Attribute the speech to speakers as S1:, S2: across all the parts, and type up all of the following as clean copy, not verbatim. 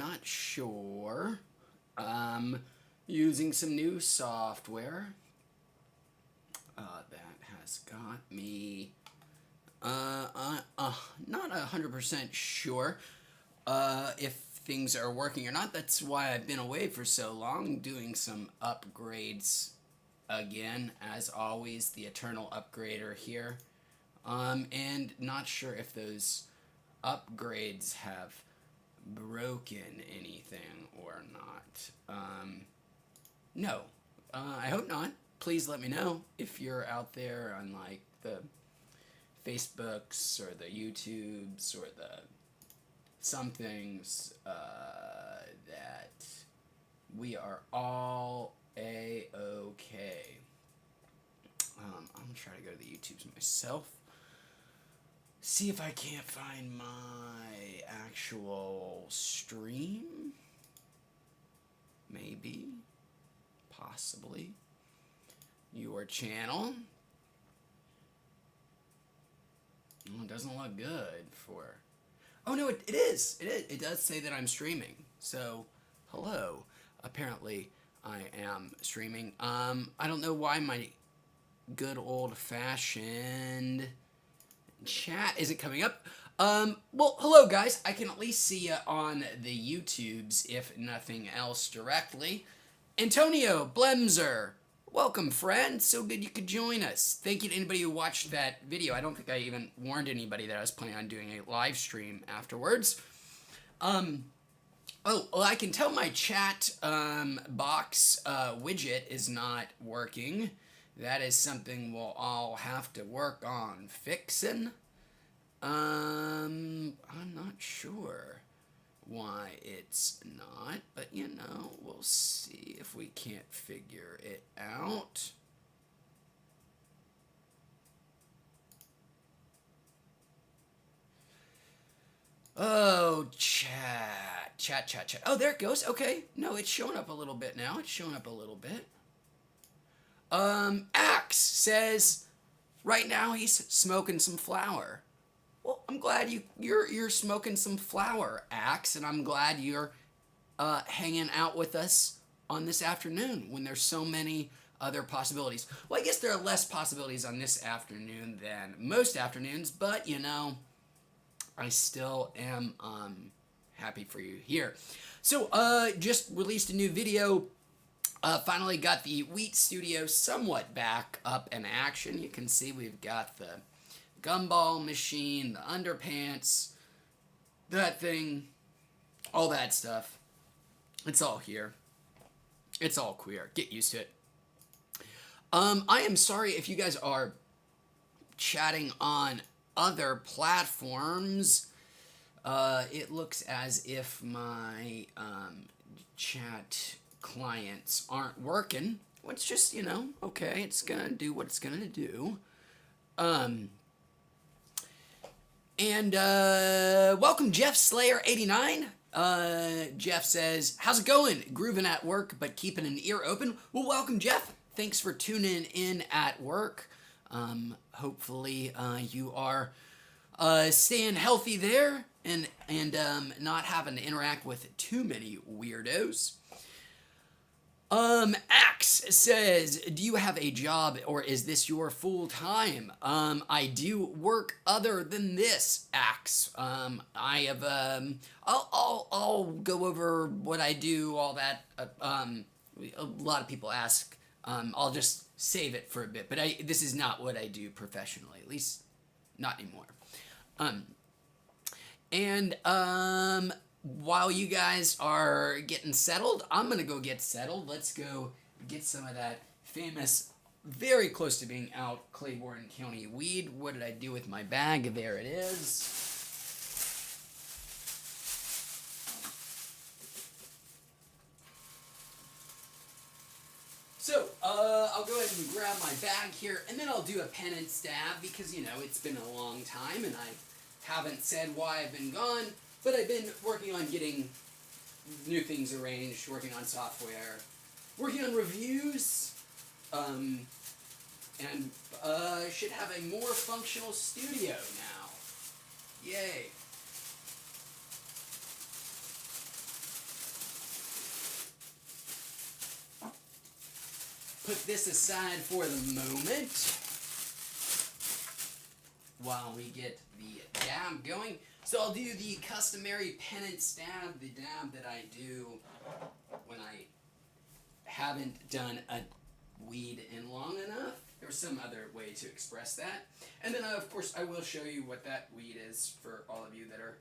S1: not sure. Using some new software. That has got me not 100% sure if things are working or not. That's why I've been away for so long, doing some upgrades again, as always, the eternal upgrader here. And not sure if those upgrades have broken anything or not. No, I hope not. Please let me know if you're out there on like the Facebooks or the YouTubes or the somethings that we are all a-okay. I'm gonna try to go to the YouTubes myself. See if I can't find my actual stream. Maybe. Possibly. Your channel. Oh, it doesn't look good for... Oh, no, it is. It does say that I'm streaming. So, hello. Apparently, I am streaming. I don't know why my good old-fashioned chat isn't coming up. Well, hello, guys. I can at least see you on the YouTubes, if nothing else directly. Antonio Blemzer. Welcome, friend. So good you could join us. Thank you to anybody who watched that video. I don't think I even warned anybody that I was planning on doing a live stream afterwards. Oh, well, I can tell my chat box widget is not working. That is something we'll all have to work on fixing. I'm not sure why it's not, but you know, we'll see if we can't figure it out. Oh, chat. Oh, there it goes. Okay. No, it's showing up a little bit now. It's showing up a little bit. Axe says right now he's smoking some flower. Well, I'm glad you're smoking some flower, Axe, and I'm glad you're hanging out with us on this afternoon when there's so many other possibilities. Well, I guess there are less possibilities on this afternoon than most afternoons, but, you know, I still am happy for you here. So, just released a new video. Finally got the Wheat Studio somewhat back up in action. You can see we've got the gumball machine, the underpants, that thing, all that stuff. It's all here. It's all queer. Get used to it. I am sorry if you guys are chatting on other platforms. It looks as if my chat clients aren't working. Well, it's just, you know, okay, it's gonna do what it's gonna do. And welcome Jeff Slayer 89. Jeff says, how's it going? Grooving at work, but keeping an ear open. Well, welcome Jeff. Thanks for tuning in at work. Hopefully you are staying healthy there and not having to interact with too many weirdos. Axe says, do you have a job or is this your full time? I do work other than this, Axe. I have, I'll go over what I do, all that. A lot of people ask. I'll just save it for a bit, but this is not what I do professionally, at least not anymore. While you guys are getting settled, I'm going to go get settled. Let's go get some of that famous, very close to being out, Claiborne County weed. What did I do with my bag? There it is. So, I'll go ahead and grab my bag here, and then I'll do a pen and stab, because, you know, it's been a long time, and I haven't said why I've been gone. But I've been working on getting new things arranged, working on software, working on reviews, and should have a more functional studio now. Yay. put this aside for the moment while we get the dab going. So I'll do the customary penance dab, the dab that I do when I haven't done a weed in long enough. There's some other way to express that. And then, of course, I will show you what that weed is for all of you that are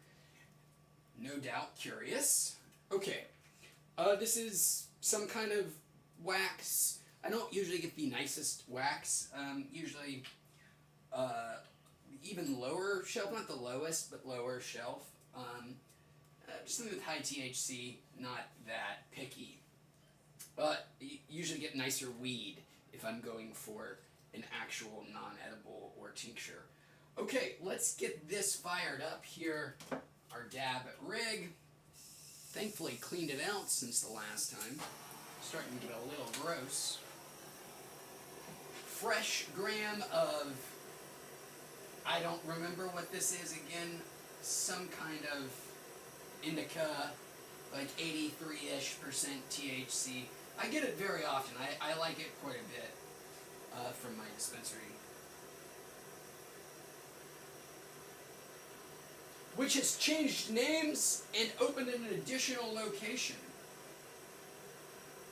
S1: no doubt curious. Okay, this is some kind of wax. I don't usually get the nicest wax. Usually, even lower shelf, not the lowest, but lower shelf. Just something with high THC, not that picky. But you usually get nicer weed if I'm going for an actual non-edible or tincture. Okay, let's get this fired up here. Our dab rig. Thankfully cleaned it out since the last time. Starting to get a little gross. Fresh gram of, I don't remember what this is again, some kind of indica, like 83-ish% THC. I get it very often. I like it quite a bit from my dispensary. Which has changed names and opened an additional location,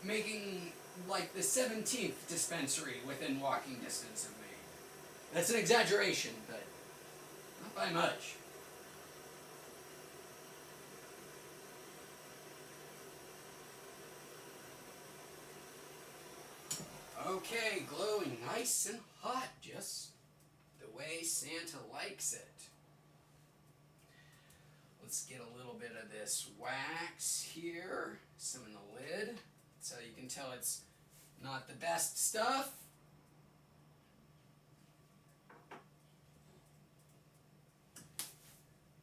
S1: making like the 17th dispensary within walking distance of me. That's an exaggeration, but not by much. Okay, glowing nice and hot, just the way Santa likes it. Let's get a little bit of this wax here, some in the lid, so you can tell it's not the best stuff.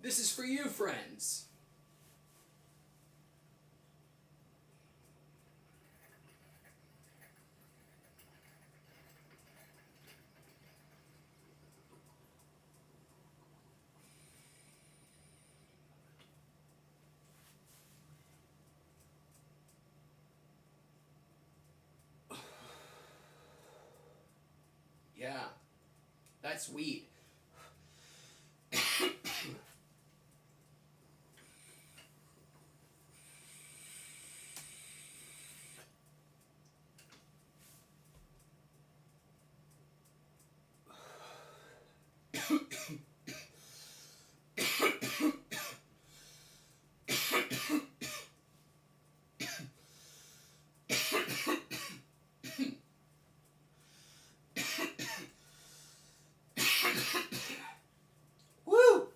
S1: This is for you, friends. Yeah, that's weed. Woo!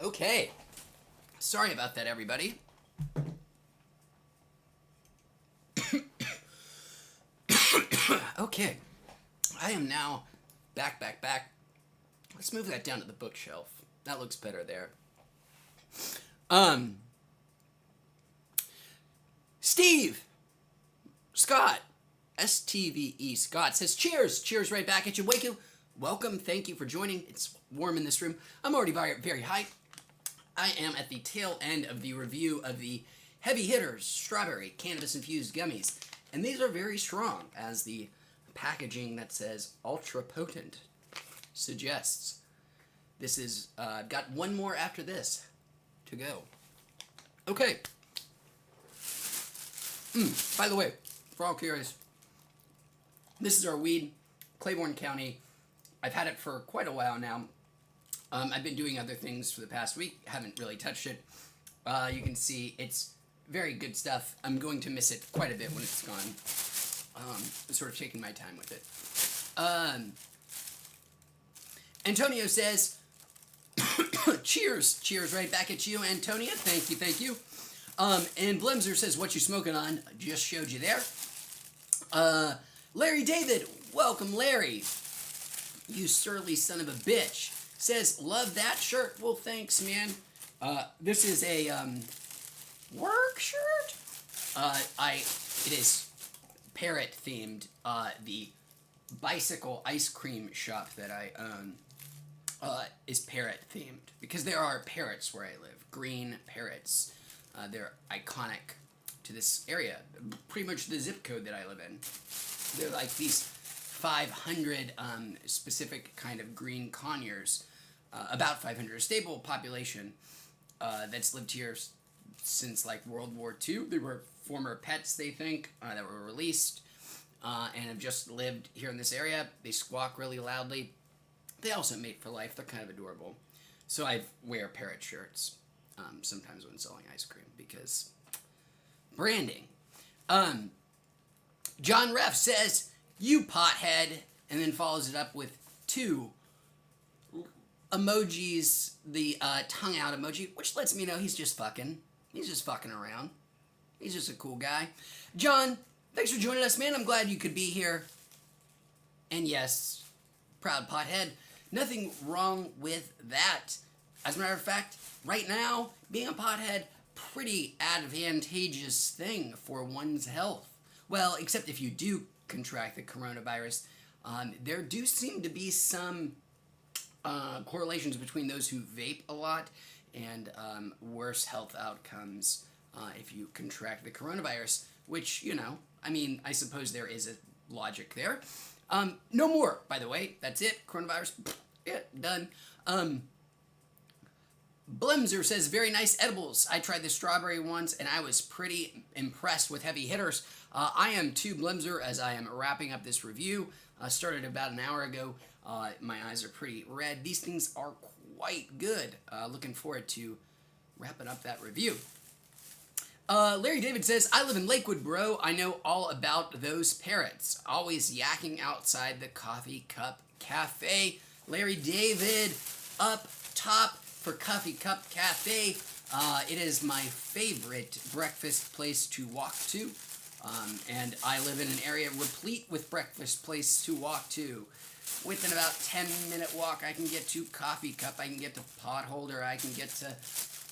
S1: Okay. Sorry about that, everybody. Okay. I am now back. Let's move that down to the bookshelf. That looks better there. Steve Scott, STVE Scott says, cheers right back at you. Welcome, thank you for joining. It's warm in this room. I'm already very hyped. I am at the tail end of the review of the Heavy Hitters Strawberry Cannabis Infused Gummies. And these are very strong, as the packaging that says ultra potent suggests. This is, I've got one more after this to go. Okay. By the way, for all curious, this is our weed, Claiborne County. I've had it for quite a while now. I've been doing other things for the past week, haven't really touched it. You can see it's very good stuff. I'm going to miss it quite a bit when it's gone. I'm sort of taking my time with it. Antonio says, cheers right back at you, Antonia. Thank you. And Blemser says, what you smoking on? I just showed you there. Larry David, welcome Larry. You surly son of a bitch. Says, love that shirt. Well, thanks, man. This is a work shirt. It is parrot themed. The bicycle ice cream shop that I own is parrot themed because there are parrots where I live. Green parrots. They're iconic to this area. Pretty much the zip code that I live in. They're like these 500 specific kind of green conures. About 500, a stable population that's lived here since like World War II. They were former pets, they think, that were released and have just lived here in this area. They squawk really loudly. They also mate for life. They're kind of adorable. So I wear parrot shirts sometimes when selling ice cream because branding. John Ref says, "You pothead," and then follows it up with 2 emojis, the tongue out emoji, which lets me know he's just fucking. He's just fucking around. He's just a cool guy. John, thanks for joining us, man. I'm glad you could be here. And yes, proud pothead. Nothing wrong with that. As a matter of fact, right now, being a pothead, pretty advantageous thing for one's health. Well, except if you do contract the coronavirus, there do seem to be some correlations between those who vape a lot and worse health outcomes if you contract the coronavirus, which, you know, I mean, I suppose there is a logic there. No more, by the way. That's it. Coronavirus, yeah, done. Blemzer says, "Very nice edibles. I tried the strawberry ones, and I was pretty impressed with heavy hitters." I am too, Blemzer, as I am wrapping up this review. Started about an hour ago. My eyes are pretty red. These things are quite good. Looking forward to wrapping up that review. Larry David says, "I live in Lakewood, bro. I know all about those parrots. Always yakking outside the Coffee Cup Cafe." Larry David, up top for Coffee Cup Cafe. It is my favorite breakfast place to walk to. And I live in an area replete with breakfast place to walk to. Within about 10-minute walk, I can get to Coffee Cup, I can get to Potholder, I can get to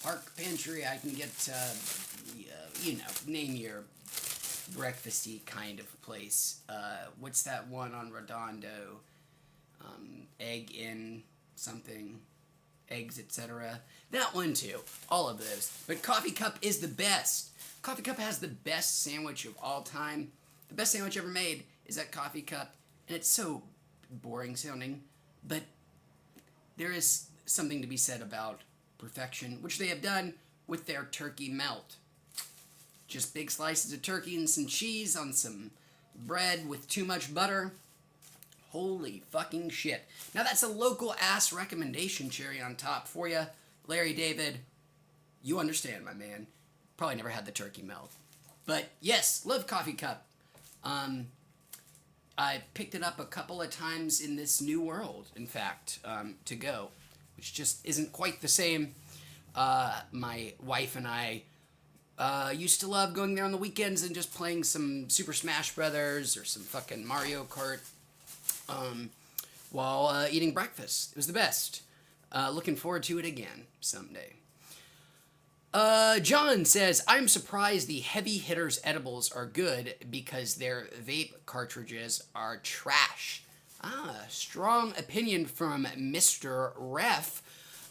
S1: Park Pantry, I can get to, you know, name your breakfasty kind of place. What's that one on Redondo? Egg in something, eggs, etc. That one too. All of those. But Coffee Cup is the best. Coffee Cup has the best sandwich of all time. The best sandwich ever made is at Coffee Cup. And it's so boring sounding, but there is something to be said about perfection, which they have done with their turkey melt. Just big slices of turkey and some cheese on some bread with too much butter. Holy fucking shit. Now that's a local ass recommendation, cherry on top for you. Larry David, you understand, my man. Probably never had the turkey melt. But yes, love Coffee Cup. I picked it up a couple of times in this new world, in fact, to go, which just isn't quite the same. My wife and I used to love going there on the weekends and just playing some Super Smash Brothers or some fucking Mario Kart while eating breakfast. It was the best. Looking forward to it again someday. John says, "I'm surprised the Heavy Hitters edibles are good because their vape cartridges are trash." Strong opinion from Mr. Ref.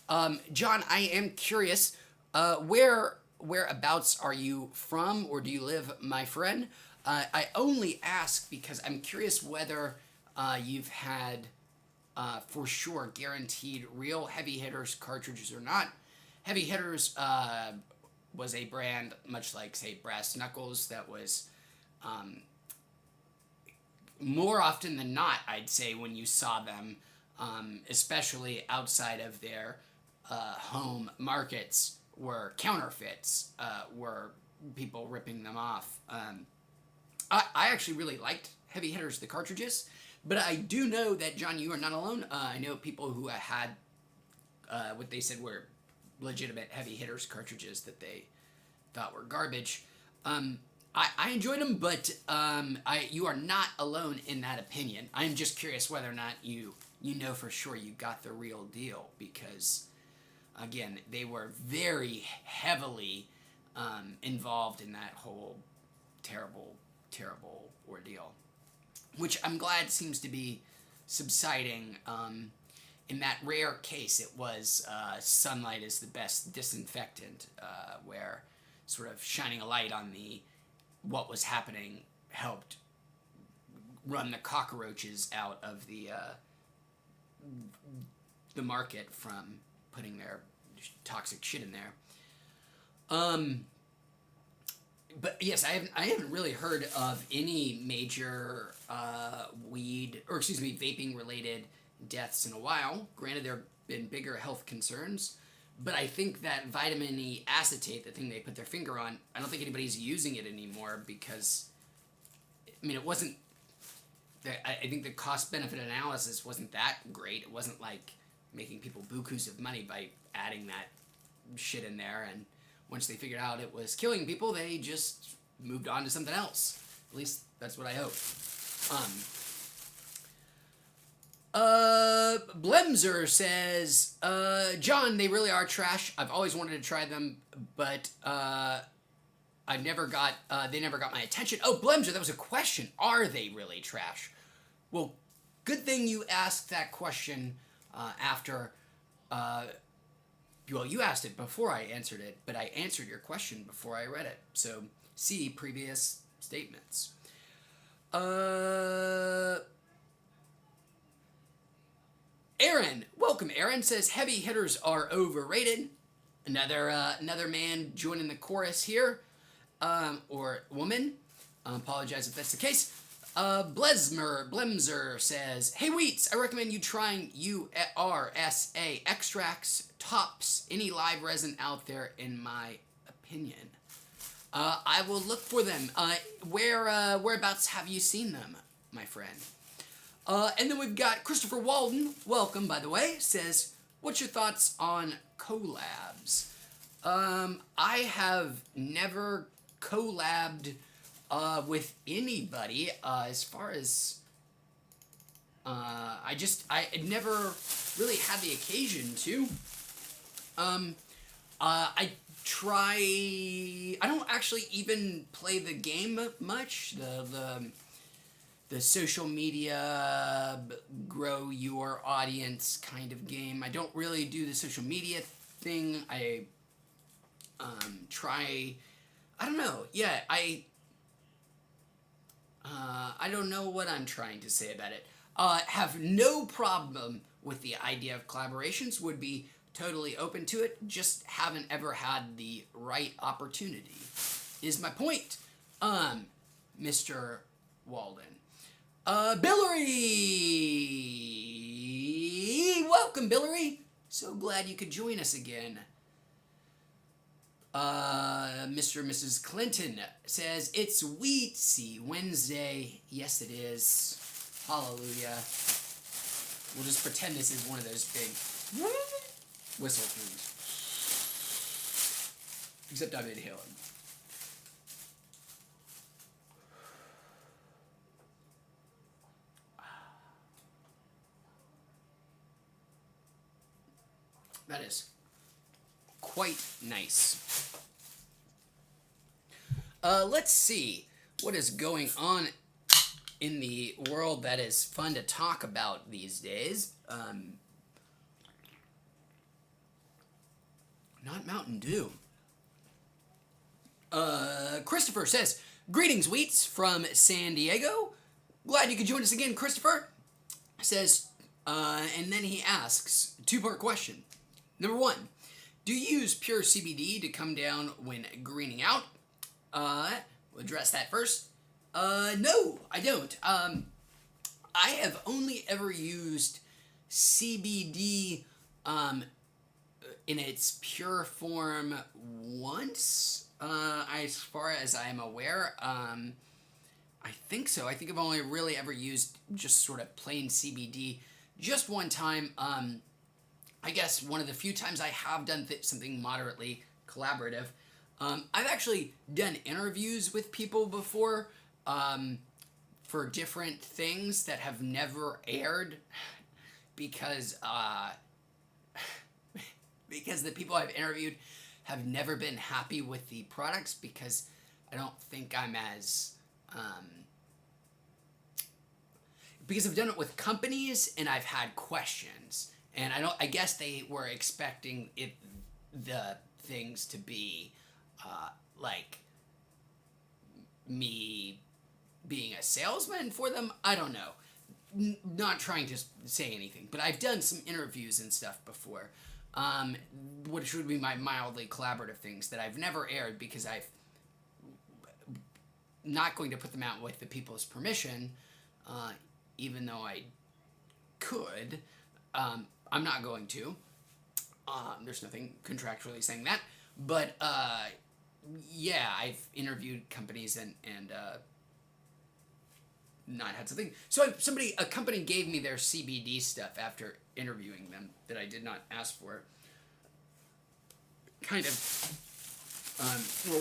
S1: John, I am curious, whereabouts are you from, or do you live, my friend? I only ask because I'm curious whether you've had, for sure, guaranteed real Heavy Hitters cartridges or not. Heavy Hitters was a brand, much like, say, Brass Knuckles, that was more often than not, I'd say, when you saw them, especially outside of their home markets, were counterfeits, were people ripping them off. I actually really liked Heavy Hitters, the cartridges, but I do know that, John, you are not alone. I know people who had what they said were legitimate Heavy Hitters cartridges that they thought were garbage. I enjoyed them, but you are not alone in that opinion. I'm just curious whether or not you know for sure you got the real deal, because, again, they were very heavily involved in that whole terrible, terrible ordeal, which I'm glad seems to be subsiding. in that rare case, it was sunlight is the best disinfectant, where sort of shining a light on what was happening helped run the cockroaches out of the market from putting their toxic shit in there. But yes, I haven't really heard of any major vaping related deaths in a while. Granted, there have been bigger health concerns, but I think that vitamin E acetate, the thing they put their finger on, I don't think anybody's using it anymore because, I mean, it wasn't. I think the cost benefit analysis wasn't that great. It wasn't like making people bukus of money by adding that shit in there, and once they figured out it was killing people, they just moved on to something else. At least that's what I hope. Blemzer says, John, they really are trash. I've always wanted to try them, but they never got my attention. Oh, Blemzer, that was a question. Are they really trash? Well, good thing you asked that question after. Well, you asked it before I answered it, but I answered your question before I read it. So, see previous statements. Aaron, welcome. Aaron says heavy hitters are overrated. Another man joining the chorus here, or woman. Apologize if that's the case. Blemzer says, hey Wheats, I recommend you trying URSA extracts, tops, any live resin out there in my opinion. I will look for them. Whereabouts have you seen them, my friend? And then we've got Christopher Walden, welcome by the way, says, what's your thoughts on collabs? I have never collabed with anybody, as far as I never really had the occasion to. I don't actually even play the game much, the social media grow your audience kind of game. I don't really do the social media thing. I don't know. Yeah, I don't know what I'm trying to say about it. Have no problem with the idea of collaborations, would be totally open to it, just haven't ever had the right opportunity, is my point, Mr. Walden. Billary! Welcome, Billary! So glad you could join us again. Mr. and Mrs. Clinton says, it's Wheatsy Wednesday. Yes, it is. Hallelujah. We'll just pretend this is one of those big whistle things. Except I'm inhaling. That is quite nice. Let's see what is going on in the world that is fun to talk about these days. Not Mountain Dew. Christopher says, greetings, Wheats, from San Diego. Glad you could join us again, Christopher. Says, and then he asks, two-part question. Number one, do you use pure CBD to come down when greening out? We'll address that first. No, I don't. I have only ever used CBD in its pure form once, as far as I'm aware. I think so. I think I've only really ever used just sort of plain CBD just one time. I guess one of the few times I have done something moderately collaborative. I've actually done interviews with people before for different things that have never aired because the people I've interviewed have never been happy with the products because I don't think I'm as... because I've done it with companies and I've had questions. And I guess they were expecting the things to be like me being a salesman for them. I don't know. Not trying to say anything, but I've done some interviews and stuff before, which would be my mildly collaborative things that I've never aired because I've not going to put them out with the people's permission, even though I could. I'm not going to. There's nothing contractually saying that, but yeah, I've interviewed companies and not had something. So a company gave me their CBD stuff after interviewing them that I did not ask for. Kind of,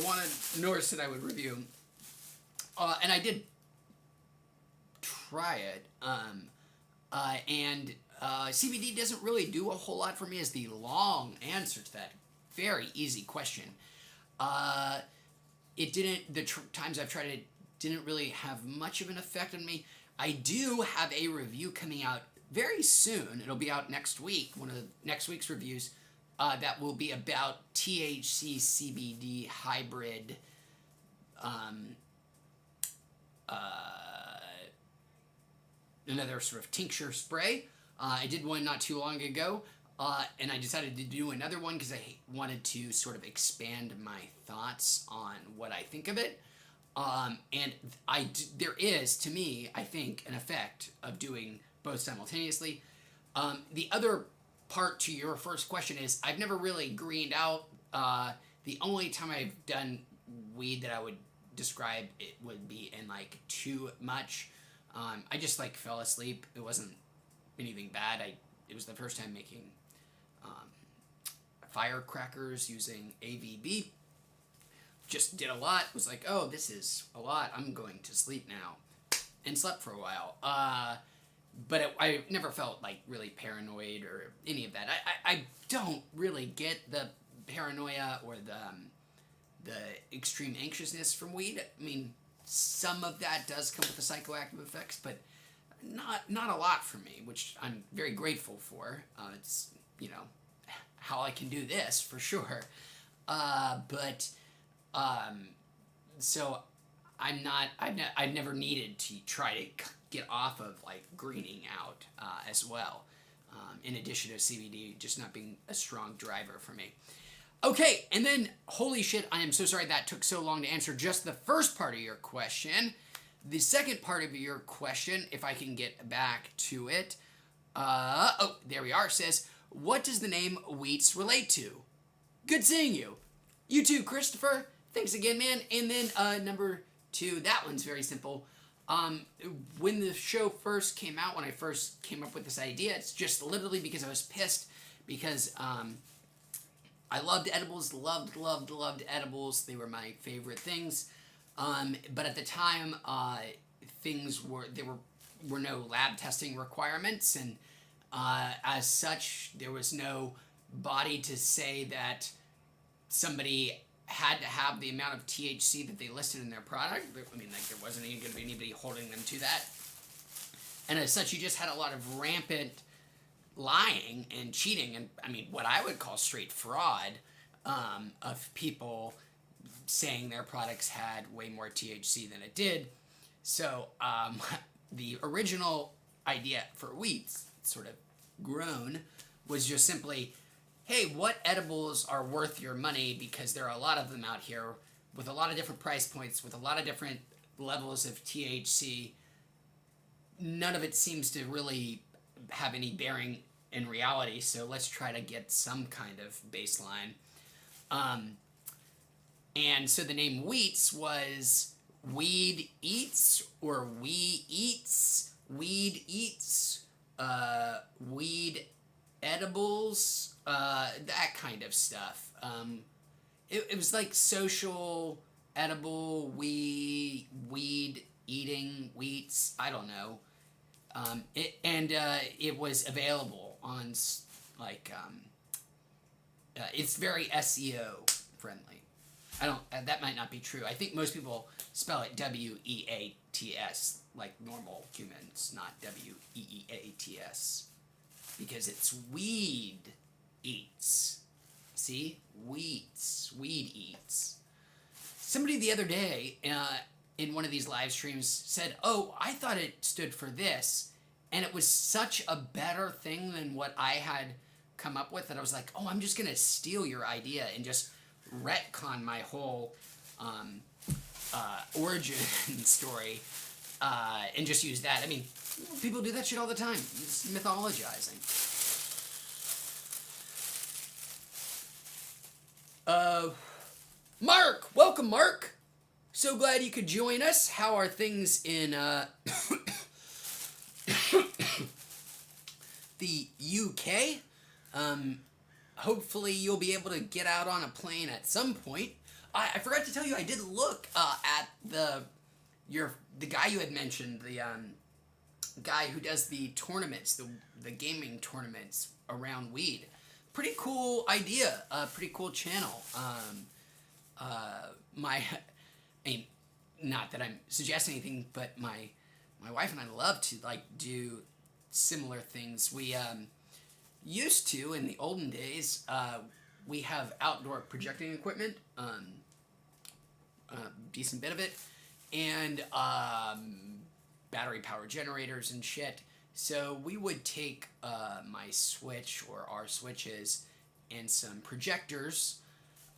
S1: wanted Norris said I would review, and I did try it. And CBD doesn't really do a whole lot for me. Is the long answer to that very easy question. It didn't. The times I've tried it didn't really have much of an effect on me. I do have a review coming out very soon. It'll be out next week. One of the next week's reviews that will be about THC CBD hybrid. Another sort of tincture spray. I did one not too long ago, and I decided to do another one because I wanted to sort of expand my thoughts on what I think of it. And there is, to me, I think, an effect of doing both simultaneously. The other part to your first question is I've never really greened out. The only time I've done weed that I would describe it would be in like too much. I just like fell asleep. It wasn't anything bad. It was the first time making firecrackers using AVB. Just did a lot. Was like, oh, this is a lot. I'm going to sleep now, and slept for a while. But I never felt like really paranoid or any of that. I don't really get the paranoia or the extreme anxiousness from weed. I mean, some of that does come with the psychoactive effects, but not a lot for me, which I'm very grateful for. It's, how I can do this for sure. So I've never needed to try to get off of like greening out as well. In addition to CBD just not being a strong driver for me. Okay, and then, holy shit, I am so sorry that took so long to answer just the first part of your question. The second part of your question, if I can get back to it, there we are, says, what does the name Wheats relate to? Good seeing you. You too, Christopher. Thanks again, man. And then number 2, that one's very simple. When the show first came out, when I first came up with this idea, it's just literally because I was pissed because I loved edibles, loved edibles. They were my favorite things. But at the time, there were no lab testing requirements, and as such, there was no body to say that somebody had to have the amount of THC that they listed in their product. I mean, like, there wasn't even going to be anybody holding them to that. And as such, you just had a lot of rampant lying and cheating, and I mean, what I would call straight fraud of people saying their products had way more THC than it did. So the original idea for Wheats, sort of grown, was just simply, hey, what edibles are worth your money, because there are a lot of them out here with a lot of different price points, with a lot of different levels of THC. None of it seems to really have any bearing in reality, so let's try to get some kind of baseline. And so the name Wheats was Weed Eats, or We Eats, Weed Eats, Weed Edibles, that kind of stuff. It was like social, edible, weed eating, wheats, I don't know. It was available on, like, it's very SEO friendly. That might not be true. I think most people spell it WEATS, like normal humans, not WEEATS. because it's weed eats. See? Weed eats. Somebody the other day in one of these live streams said, oh, I thought it stood for this. And it was such a better thing than what I had come up with that I was like, oh, I'm just going to steal your idea and just retcon my whole origin story and just use that. I mean, people do that shit all the time. It's mythologizing. Mark! Welcome, Mark! So glad you could join us. How are things in the UK? Hopefully you'll be able to get out on a plane at some point. I forgot to tell you, I did look at the guy you had mentioned, the guy who does the tournaments, the gaming tournaments around weed. Pretty cool idea, pretty cool channel. I mean, not that I'm suggesting anything, but my wife and I love to like do similar things. We used to in the olden days. We have outdoor projecting equipment, decent bit of it, and battery power generators and shit. So we would take my Switch or our Switches and some projectors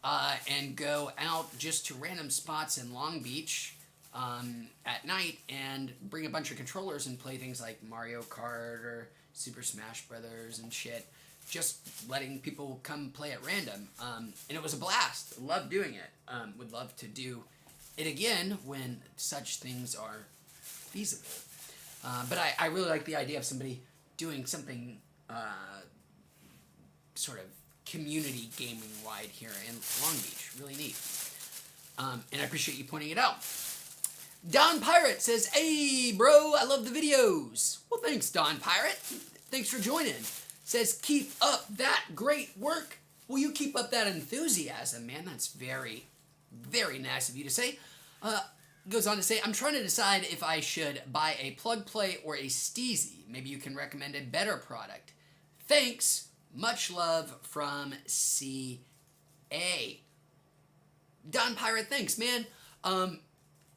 S1: and go out just to random spots in Long Beach at night and bring a bunch of controllers and play things like Mario Kart or Super Smash Brothers and shit. Just letting people come play at random. And it was a blast. Loved doing it. Would love to do it again when such things are feasible. But I really like the idea of somebody doing something sort of community gaming wide here in Long Beach. Really neat. And I appreciate you pointing it out. Don Pirate says, hey bro, I love the videos. Well, thanks Don Pirate. Thanks for joining. Says, keep up that great work. Will you keep up that enthusiasm, man? That's very, very nice of you to say. Goes on to say, I'm trying to decide if I should buy a plug play or a Steezy. Maybe you can recommend a better product. Thanks. Much love from CA. Don Pirate, thanks, man.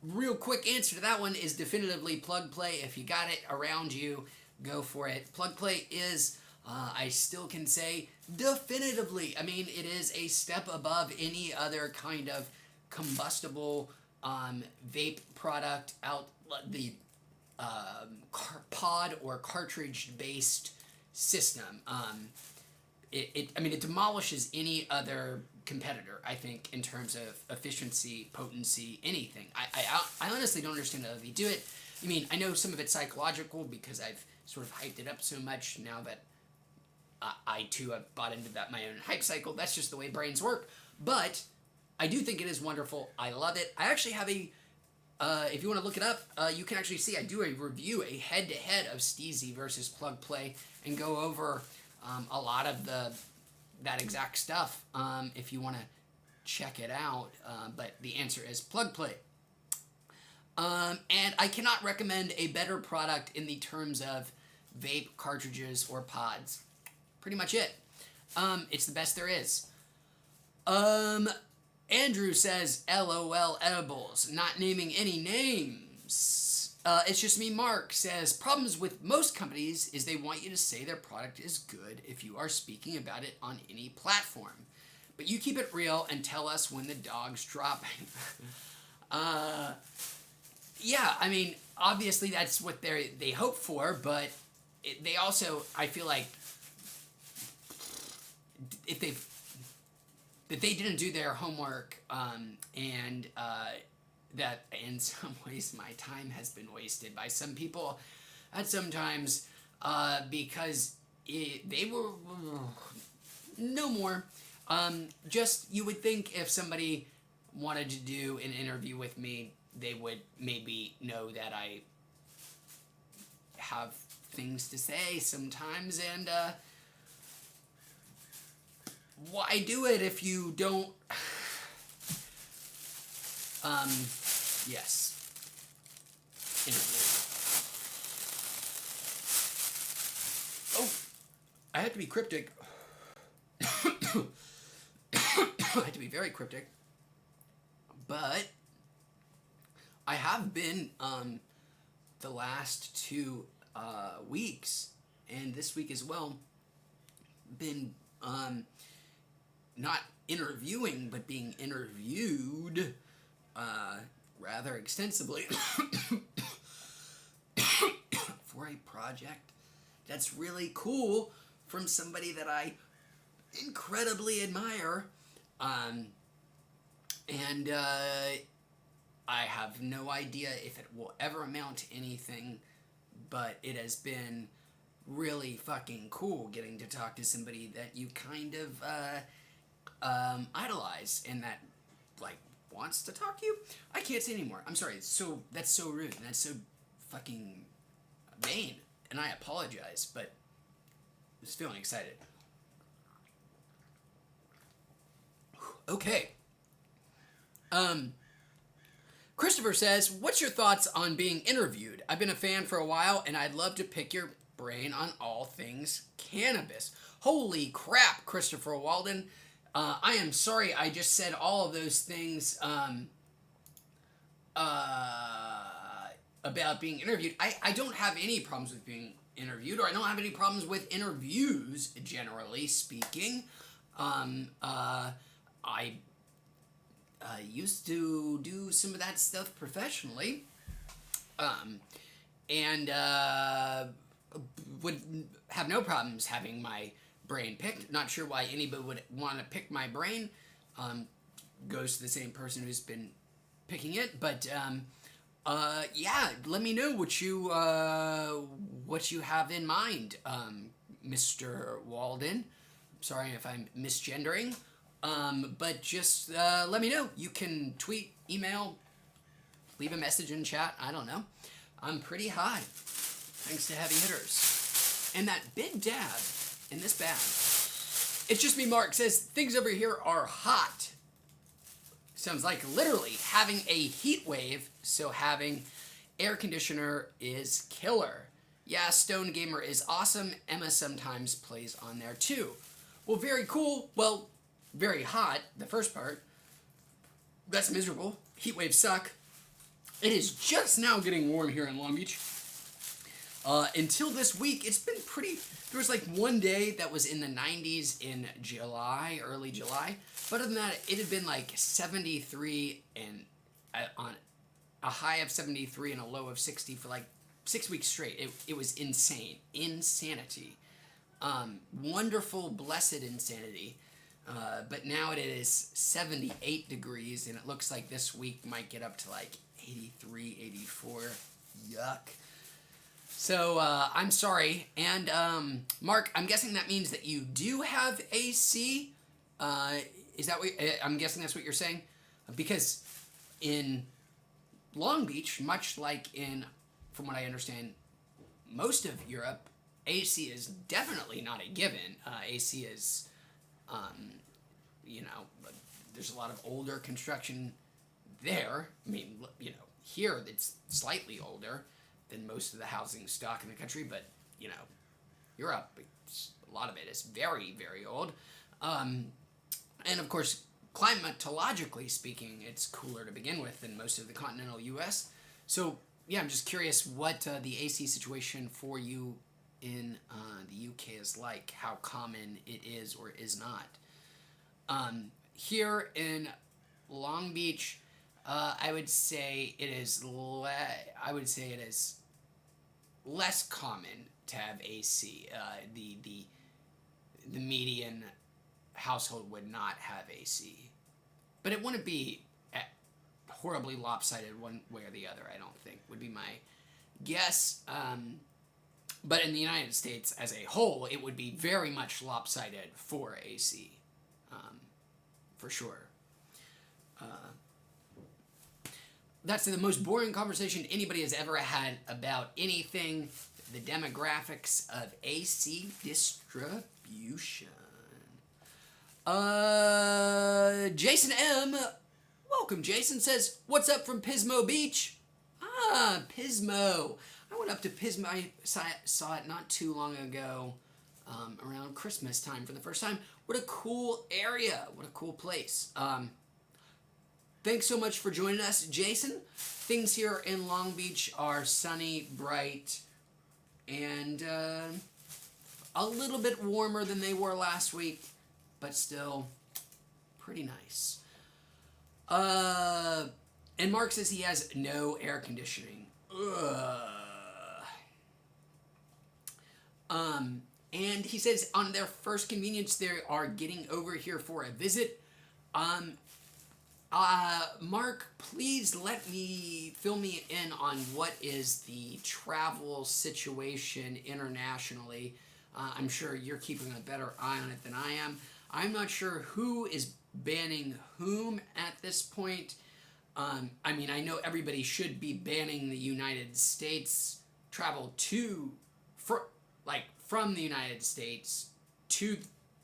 S1: Real quick answer to that one is definitively plug play. If you got it around you, go for it. Plug play is, I still can say, definitively. I mean, it is a step above any other kind of combustible vape product out the pod or cartridge based system. It demolishes any other competitor, I think, in terms of efficiency, potency, anything. I honestly don't understand how they do it. I mean, I know some of it's psychological because I've sort of hyped it up so much now that I too have bought into my own hype cycle. That's just the way brains work. But I do think it is wonderful. I love it. I actually have if you want to look it up, you can actually see I do a review, a head-to-head of Steezy versus Plug Play, and go over a lot of that exact stuff if you want to check it out. But the answer is Plug Play. And I cannot recommend a better product in the terms of vape cartridges or pods. Pretty much it. It's the best there is. Andrew says, LOL edibles, not naming any names. It's just me. Mark says, problems with most companies is they want you to say their product is good if you are speaking about it on any platform. But you keep it real and tell us when the dog's dropping. Yeah, I mean, obviously that's what they hope for, but they also, I feel like, if they didn't do their homework, and that in some ways my time has been wasted by some people at some times, because they were no more. Just, you would think if somebody wanted to do an interview with me, they would maybe know that I have things to say sometimes, and why do it if you don't? Yes. Interview. Oh, I have to be cryptic. I have to be very cryptic. But I have been the last 2 weeks, and this week as well, been not interviewing, but being interviewed rather extensively for a project that's really cool from somebody that I incredibly admire. And I have no idea if it will ever amount to anything, but it has been really fucking cool getting to talk to somebody that you kind of idolize and that like wants to talk to you. I can't say anymore. I'm sorry. That's so rude and that's so fucking vain, and I apologize, but I'm just feeling excited. Okay. Christopher says, what's your thoughts on being interviewed? I've been a fan for a while, and I'd love to pick your brain on all things cannabis. Holy crap, Christopher Walden. I am sorry I just said all of those things about being interviewed. I don't have any problems with being interviewed, or I don't have any problems with interviews, generally speaking. I used to do some of that stuff professionally, and would have no problems having my brain picked. Not sure why anybody would want to pick my brain. Goes to the same person who's been picking it, but yeah, let me know what you have in mind, Mr. Walden. Sorry if I'm misgendering. But just let me know. You can tweet, email, leave a message in chat. I don't know. I'm pretty high, thanks to heavy hitters. And that big dab in this bag. It's just me, Mark says, things over here are hot. Sounds like literally having a heat wave, so having air conditioner is killer. Yeah, Stone Gamer is awesome. Emma sometimes plays on there too. Well, very cool. Well, very hot, the first part. That's miserable. Heat waves suck. It is just now getting warm here in Long Beach. Until this week, it's been pretty... There was like one day that was in the 90s in July, early July. But other than that, it had been like 73 and on a high of 73 and a low of 60 for like 6 weeks straight. It was insane. Insanity. Wonderful, blessed insanity. But now it is 78 degrees, and it looks like this week might get up to like 83, 84. Yuck. So, I'm sorry. And, Mark, I'm guessing that means that you do have AC? Is that what... I'm guessing that's what you're saying? Because in Long Beach, much like in, from what I understand, most of Europe, AC is definitely not a given. AC is... you know, there's a lot of older construction there. I mean, you know, here it's slightly older than most of the housing stock in the country, but, you know, Europe, a lot of it is very, very old. And of course, climatologically speaking, it's cooler to begin with than most of the continental U.S. So, yeah, I'm just curious what the AC situation for you in the UK is like, how common it is or is not. Here in Long Beach, I would say it is less common to have AC. The median household would not have AC, but it wouldn't be horribly lopsided one way or the other. I don't think would be my guess. But in the United States as a whole, it would be very much lopsided for AC. For sure. That's the most boring conversation anybody has ever had about anything. The demographics of AC distribution. Jason M. Welcome, Jason. Says, what's up from Pismo Beach? Ah, Pismo. I went up to Pismo. I saw it not too long ago. around Christmas time for the first time. What a cool area. What a cool place. Thanks so much for joining us, Jason. Things here in Long Beach are sunny, bright, and a little bit warmer than they were last week, but still pretty nice. And Mark says he has no air conditioning. And he says on their first convenience, they are getting over here for a visit. Mark, please fill me in on what is the travel situation internationally. I'm sure you're keeping a better eye on it than I am. I'm not sure who is banning whom at this point. I mean, I know everybody should be banning the United States travel from the United States to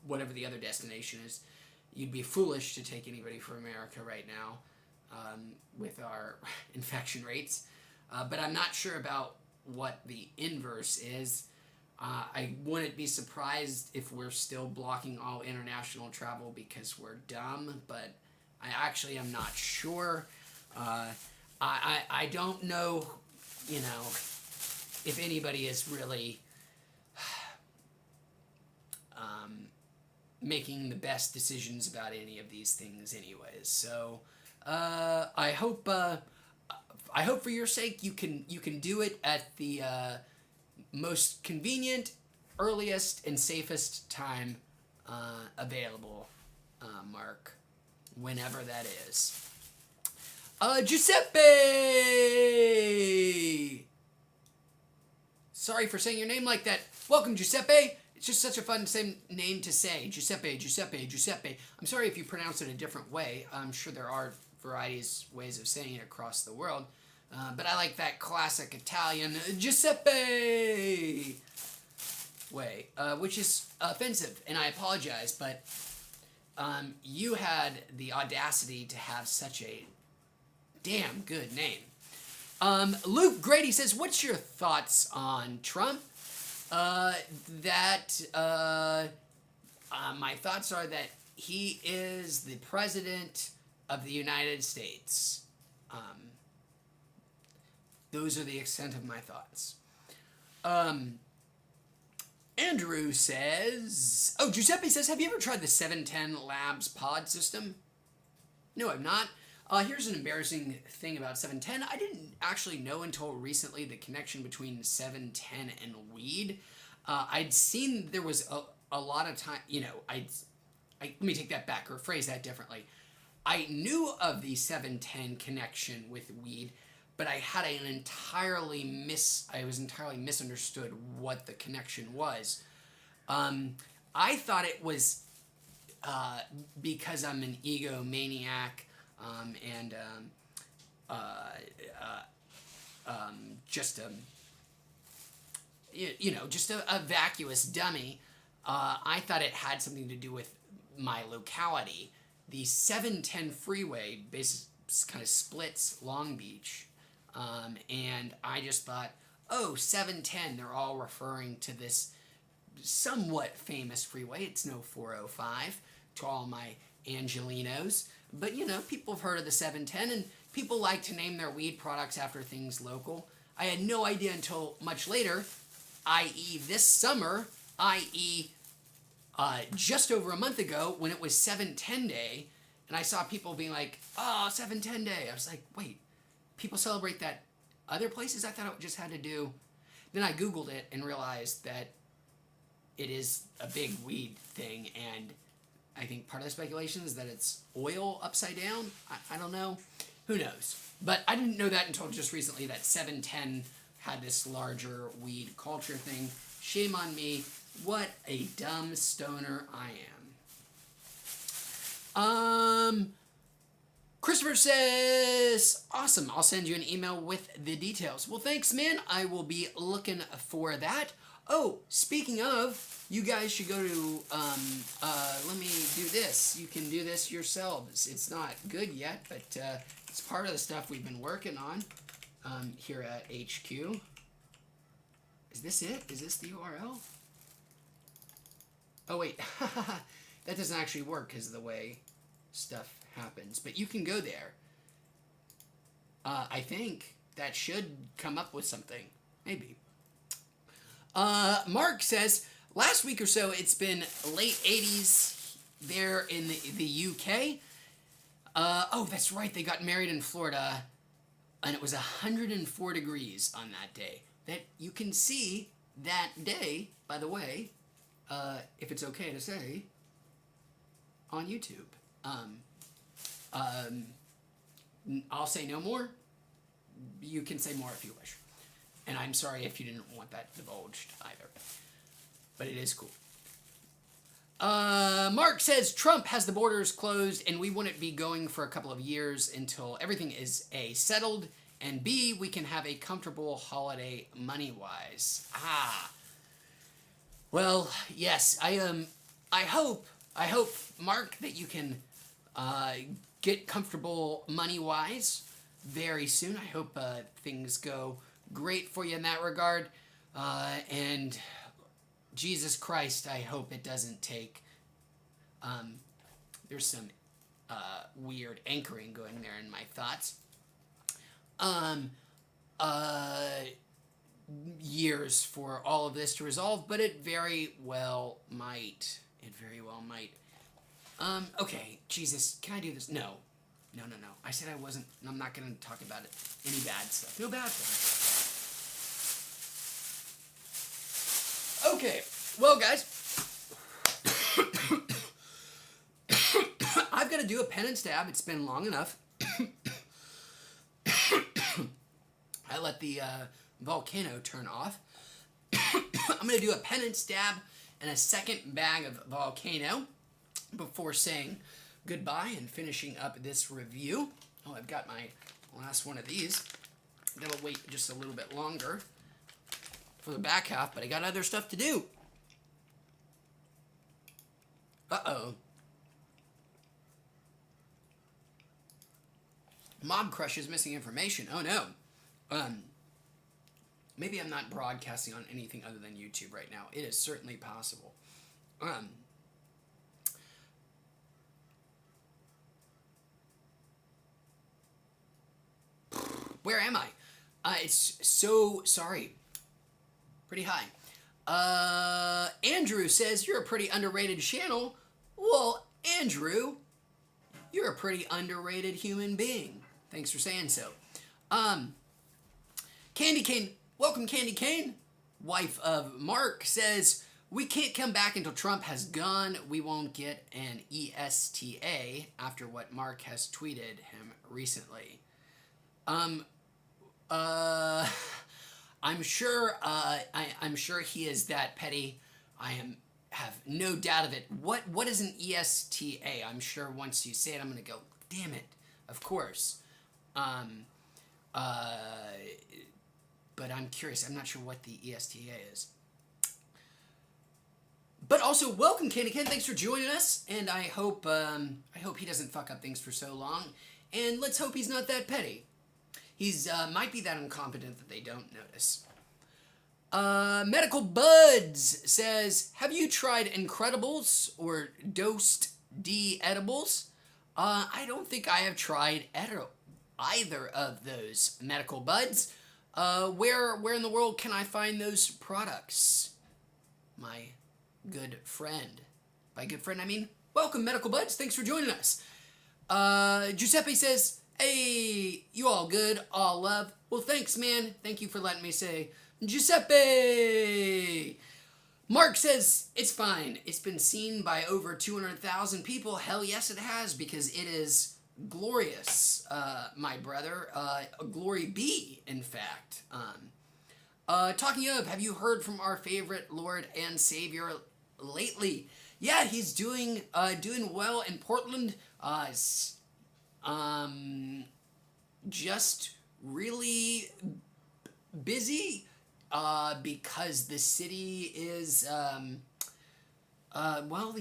S1: whatever the other destination is. You'd be foolish to take anybody from America right now with our infection rates. But I'm not sure about what the inverse is. I wouldn't be surprised if we're still blocking all international travel because we're dumb, but I actually am not sure. I don't know, if anybody is really making the best decisions about any of these things anyways. So I hope for your sake you can do it at the most convenient, earliest, and safest time available, Mark, whenever that is. Giuseppe! Sorry for saying your name like that. Welcome, Giuseppe. It's just such a fun name to say. Giuseppe, Giuseppe, Giuseppe. I'm sorry if you pronounce it a different way. I'm sure there are ways of saying it across the world. But I like that classic Italian Giuseppe way, which is offensive, and I apologize, but you had the audacity to have such a damn good name. Luke Grady says, what's your thoughts on Trump? My thoughts are that he is the president of the United States. Those are the extent of my thoughts. Andrew says, Giuseppe says, have you ever tried the 710 Labs pod system? No, I've not. Here's an embarrassing thing about 710. I didn't actually know until recently the connection between 710 and weed. I'd seen there was a lot of time, let me take that back or phrase that differently. I knew of the 710 connection with weed, but I had I was entirely misunderstood what the connection was. I thought it was because I'm an egomaniac and just a vacuous dummy. I thought it had something to do with my locality. The 710 freeway basically kind of splits Long Beach. And I just thought, 710, they're all referring to this somewhat famous freeway. It's no 405 to all my Angelinos. But, people have heard of the 710, and people like to name their weed products after things local. I had no idea until much later, i.e. this summer, i.e. Just over a month ago when it was 710 Day, and I saw people being like, 710 Day. I was like, wait, people celebrate that other places? I thought it just had to do... Then I Googled it and realized that it is a big weed thing, and I think part of the speculation is that it's oil upside down. I don't know. Who knows? But I didn't know that until just recently, that 710 had this larger weed culture thing. Shame on me. What a dumb stoner I am. Christopher says, awesome, I'll send you an email with the details. Well, thanks, man. I will be looking for that. Oh, speaking of, you guys should go to, let me do this. You can do this yourselves. It's not good yet, but it's part of the stuff we've been working on here at HQ. Is this it? Is this the URL? Oh, wait. That doesn't actually work because of the way stuff happens. But you can go there. I think that should come up with something. Maybe. Mark says, last week or so, it's been late 80s there in the UK. Oh, that's right. They got married in Florida, and it was 104 degrees on that day. That you can see that day, by the way, if it's okay to say, on YouTube. I'll say no more. You can say more if you wish. And I'm sorry if you didn't want that divulged either. But it is cool. Mark says Trump has the borders closed and we wouldn't be going for a couple of years until everything is A, settled, and B, we can have a comfortable holiday money-wise. Well, yes, I hope, Mark, that you can get comfortable money-wise very soon. I hope things go great for you in that regard. And Jesus Christ, I hope it doesn't take... there's some weird anchoring going there in my thoughts. Years for all of this to resolve, but it very well might. It very well might. Okay, Jesus, can I do this? No. I said I wasn't, I'm not going to talk about it. Any bad stuff. No bad stuff. Okay, well, guys, I've got to do a pen and stab. It's been long enough. I let the volcano turn off. I'm going to do a pen and stab and a second bag of volcano before saying goodbye and finishing up this review. Oh, I've got my last one of these. That'll wait just a little bit longer for the back half, but I got other stuff to do. Uh-oh. Mob Crush is missing information. Oh, no. Maybe I'm not broadcasting on anything other than YouTube right now. It is certainly possible. Where am I? It's so sorry. Pretty high. Andrew says, you're a pretty underrated channel. Well, Andrew, you're a pretty underrated human being. Thanks for saying so. Candy Cane, welcome Candy Cane. Wife of Mark says, we can't come back until Trump has gone. We won't get an ESTA after what Mark has tweeted him recently. I'm sure, I'm sure he is that petty. Have no doubt of it. What is an ESTA? I'm sure once you say it, I'm going to go, damn it, of course. But I'm curious. I'm not sure what the ESTA is. But also, welcome, Candy Ken. Thanks for joining us, and I hope he doesn't fuck up things for so long. And let's hope he's not that petty. He's might be that incompetent that they don't notice. Medical Buds says, have you tried Incredibles or Dosed D edibles? I don't think I have tried either of those, Medical Buds. Where in the world can I find those products? My good friend. By good friend, I mean, welcome, Medical Buds. Thanks for joining us. Giuseppe says, hey, you all good? All love? Well, thanks, man. Thank you for letting me say Giuseppe. Mark says, it's fine. It's been seen by over 200,000 people. Hell yes, it has, because it is glorious, my brother. Glory be, in fact. Talking of, have you heard from our favorite Lord and Savior lately? Yeah, he's doing well in Portland. Just really busy, because the city is, well,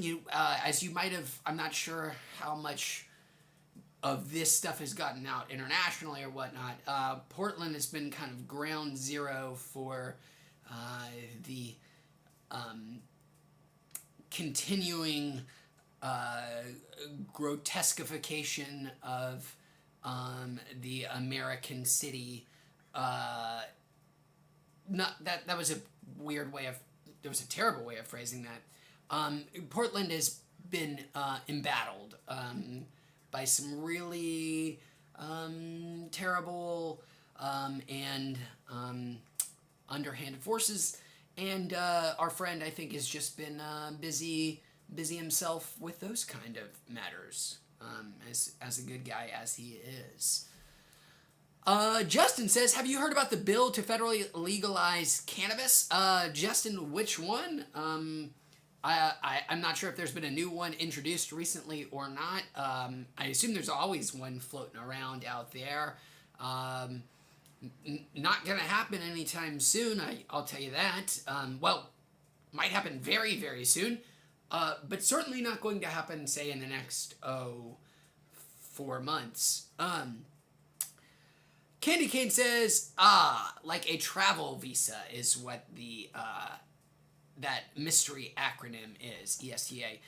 S1: as you might have, I'm not sure how much of this stuff has gotten out internationally or whatnot. Portland has been kind of ground zero for the continuing grotesquification of the American city. Not that was a weird way of, there was a terrible way of phrasing that. Portland has been embattled by some really terrible and underhanded forces, and our friend, I think, has just been busy himself with those kind of matters, as a good guy as he is. Justin says, have you heard about the bill to federally legalize cannabis? Justin, which one? I'm not sure if there's been a new one introduced recently or not. I assume there's always one floating around out there. Not going to happen anytime soon, I'll tell you that. Well, might happen very, very soon, but certainly not going to happen, say, in the next, 4 months. Candy Cane says, like a travel visa is what the, that mystery acronym is, ESTA.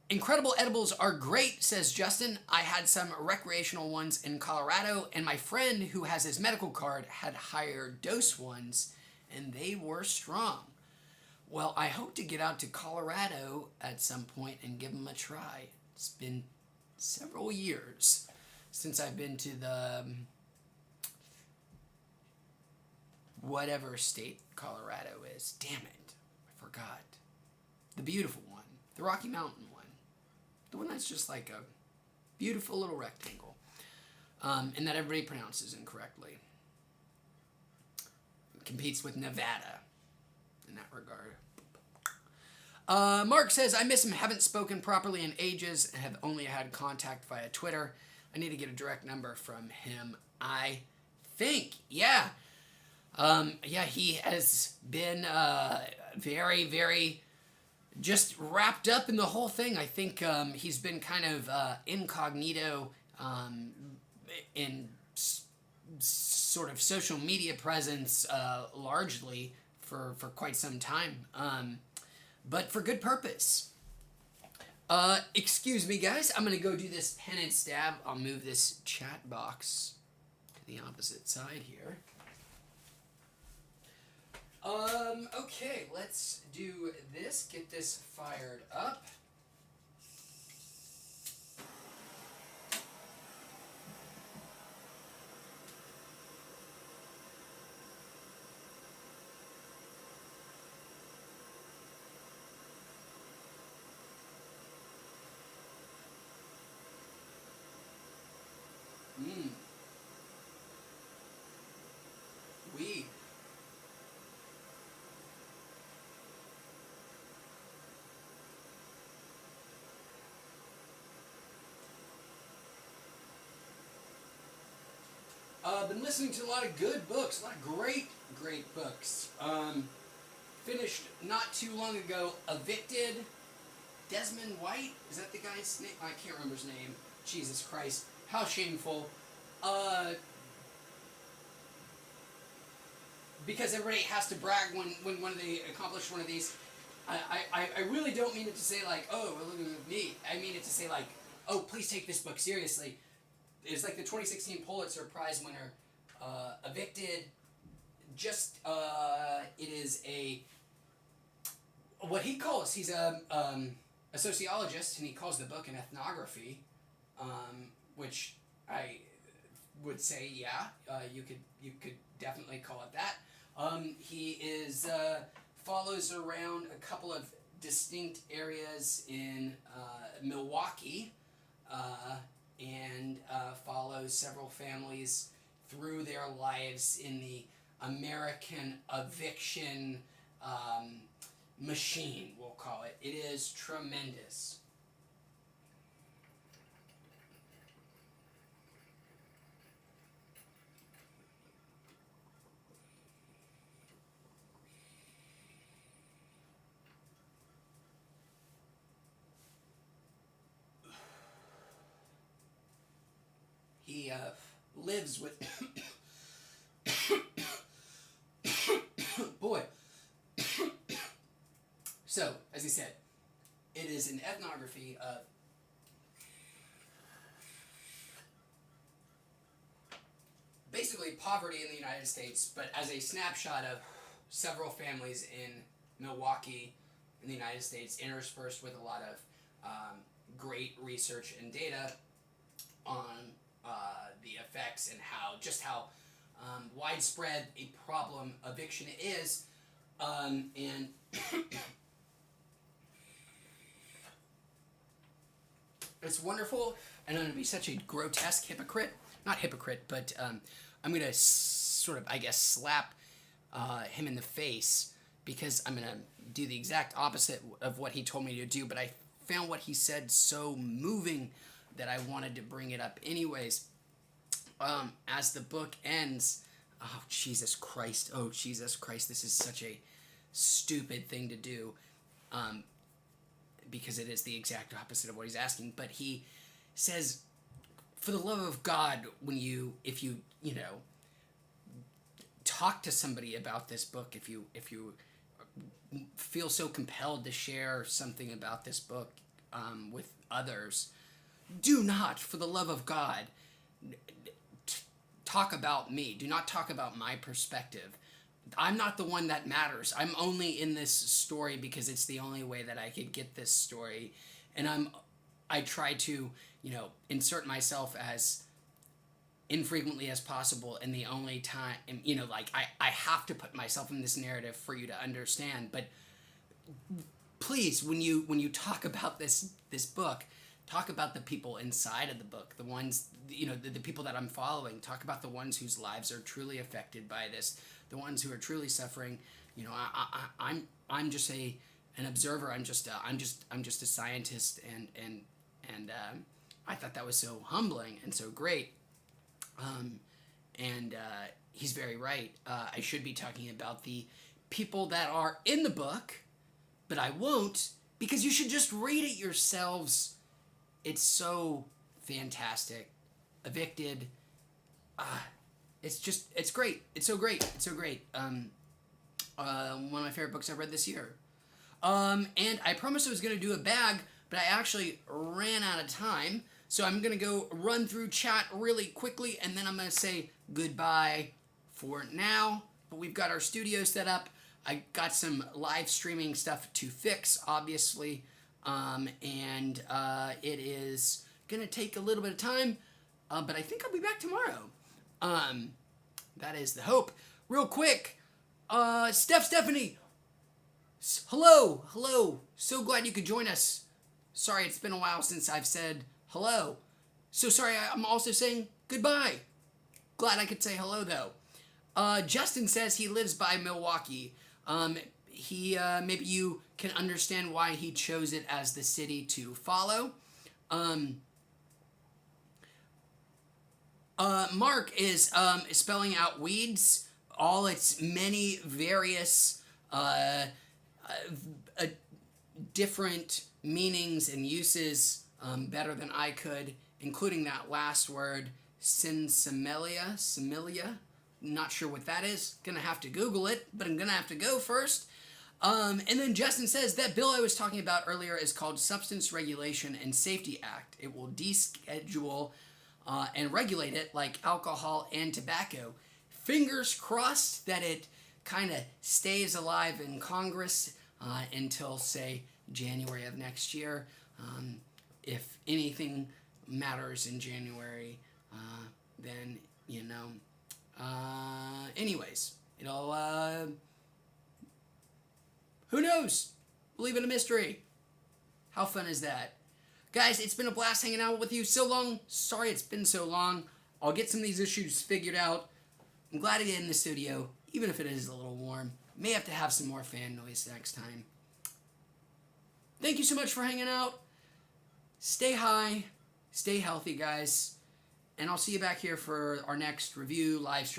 S1: Incredible edibles are great, says Justin. I had some recreational ones in Colorado, and my friend who has his medical card had higher dose ones, and they were strong. Well, I hope to get out to Colorado at some point and give them a try. It's been several years since I've been to the whatever state Colorado is. Damn it, I forgot. The beautiful one, the Rocky Mountain one. The one that's just like a beautiful little rectangle, and that everybody pronounces incorrectly. It competes with Nevada in that regard. Mark says, I miss him, haven't spoken properly in ages, and have only had contact via Twitter. I need to get a direct number from him, I think. Yeah. Yeah, he has been very, very just wrapped up in the whole thing. I think he's been kind of incognito in sort of social media presence largely for quite some time, but for good purpose. Excuse me, guys. I'm going to go do this pen and stab. I'll move this chat box to the opposite side here. Okay, let's do this, get this fired up. Weed. Been listening to a lot of good books, a lot of great books. Finished not too long ago, Evicted. Desmond White? Is that the guy's name? I can't remember his name. Jesus Christ. How shameful. Because everybody has to brag when they accomplish one of these. I really don't mean it to say like, oh, look at me. I mean it to say like, oh, please take this book seriously. It's like the 2016 Pulitzer Prize winner, Evicted. Just, it is what he calls, he's a sociologist, and he calls the book an ethnography, which I would say, yeah, you could definitely call it that. He follows around a couple of distinct areas in Milwaukee, and follows several families through their lives in the American eviction machine, we'll call it. It is tremendous. He lives with boy. So, as he said, It is an ethnography of basically poverty in the United States, but as a snapshot of several families in Milwaukee, in the United States, interspersed with a lot of great research and data on the effects and how widespread a problem eviction is, and it's wonderful. And I'm going to be such a grotesque hypocrite. Not hypocrite, but I'm going to sort of, I guess, slap him in the face, because I'm going to do the exact opposite of what he told me to do, but I found what he said so moving that I wanted to bring it up anyways. As the book ends, oh Jesus Christ, this is such a stupid thing to do, because it is the exact opposite of what he's asking. But he says, for the love of God, if you talk to somebody about this book, if you feel so compelled to share something about this book with others, do not, for the love of God, talk about me. Do not talk about my perspective. I'm not the one that matters. I'm only in this story because it's the only way that I could get this story, and I try to, insert myself as infrequently as possible, and the only time, I have to put myself in this narrative for you to understand. But please, when you talk about this book, talk about the people inside of the book, the ones, the people that I'm following. Talk about the ones whose lives are truly affected by this, the ones who are truly suffering. I'm just an observer. I'm just a scientist, and I thought that was so humbling and so great. He's very right. I should be talking about the people that are in the book, but I won't, because you should just read it yourselves. It's so fantastic. Evicted. It's great. It's so great. One of my favorite books I've read this year. And I promised I was going to do a bag, but I actually ran out of time. So I'm going to go run through chat really quickly, and then I'm going to say goodbye for now. But we've got our studio set up. I got some live streaming stuff to fix, obviously. It is going to take a little bit of time, but I think I'll be back tomorrow. That is the hope. Real quick, Stephanie, hello. So glad you could join us. Sorry, it's been a while since I've said hello. So sorry, I'm also saying goodbye. Glad I could say hello, though. Justin says he lives by Milwaukee. Maybe you can understand why he chose it as the city to follow. Mark is spelling out weeds, all its many various different meanings and uses better than I could, including that last word, similia. Not sure what that is. Gonna have to Google it, but I'm gonna have to go first. And then Justin says that bill I was talking about earlier is called Substance Regulation and Safety Act. It will deschedule and regulate it like alcohol and tobacco. Fingers crossed that it kind of stays alive in Congress until, say, January of next year. If anything matters in January, then, anyways, it'll, who knows? We'll leave it a mystery. How fun is that? Guys, it's been a blast hanging out with you so long. Sorry it's been so long. I'll get some of these issues figured out. I'm glad to get in the studio, even if it is a little warm. May have to have some more fan noise next time. Thank you so much for hanging out. Stay high, stay healthy, guys. And I'll see you back here for our next review live stream.